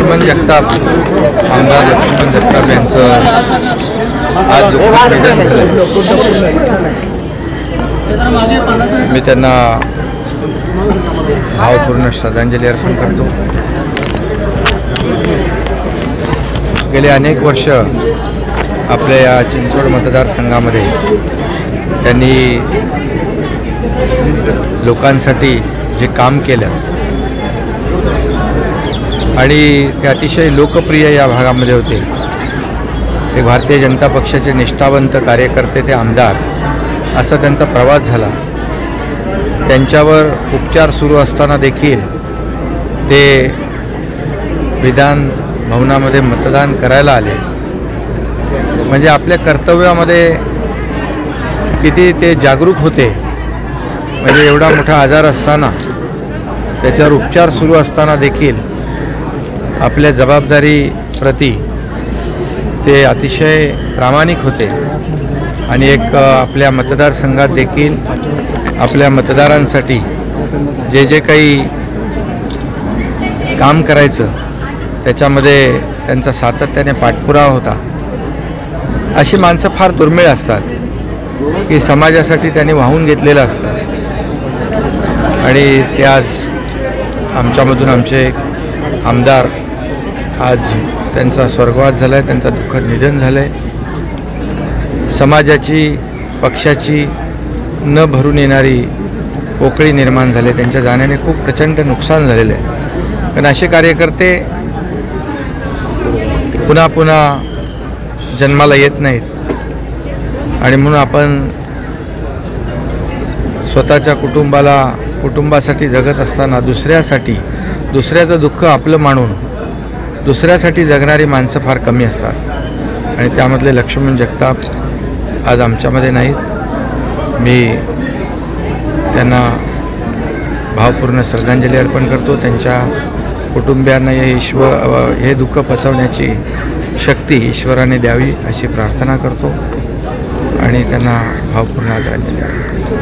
लक्ष्मण जगताप, आमदार लक्ष्मण जगताप यांचं आज निधन झालं. मी त्यांना भावपूर्ण श्रद्धांजली अर्पण करतो. गेले अनेक वर्ष आपल्या या चिंचवड मतदारसंघामध्ये त्यांनी लोकांसाठी जे काम केलं आणि ते अतिशय लोकप्रिय या भागामध्ये होते. ते भारतीय जनता पक्षाचे निष्ठावंत कार्यकर्ते, ते आमदार, असा त्यांचा प्रवास झाला. त्यांच्यावर उपचार सुरू असताना देखील ते विधान भवनामध्ये मतदान करायला आले. म्हणजे आपल्या कर्तव्यामध्ये किती ते जागरूक होते. म्हणजे एवढा मोठा आजार असताना, त्याच्यावर उपचार सुरू असताना देखील आपल्या जबाबदारीप्रती ते अतिशय प्रामाणिक होते. आणि एक आपल्या मतदारसंघात देखील आपल्या मतदारांसाठी जे जे काही काम करायचं त्याच्यामध्ये त्यांचा सातत्याने पाठपुरावा होता. अशी माणसं फार दुर्मिळ असतात की समाजासाठी त्यांनी वाहून घेतलेलं असतं. आणि ते आज आमच्यामधून आमचे आमदार, आज त्यांचा स्वर्गवास झाला आहे, त्यांचं दुःखद निधन झालं आहे. समाजाची, पक्षाची न भरून येणारी पोकळी निर्माण झाली. त्यांच्या जाण्याने खूप प्रचंड नुकसान झालेलं आहे. कारण असे कार्यकर्ते पुन्हा पुन्हा जन्माला येत नाहीत. आणि म्हणून आपण स्वतःच्या कुटुंबासाठी जगत असताना दुसऱ्याचं दुःख आपलं मानून दुसऱ्यासाठी जगणारी माणसं फार कमी असतात. आणि त्यामधले लक्ष्मण जगताप आज आमच्यामध्ये नाहीत. मी त्यांना भावपूर्ण श्रद्धांजली अर्पण करतो. त्यांच्या कुटुंबियांना हे दुःख पचवण्याची शक्ती ईश्वराने द्यावी अशी प्रार्थना करतो आणि त्यांना भावपूर्ण आदरांजली अर्पण करतो.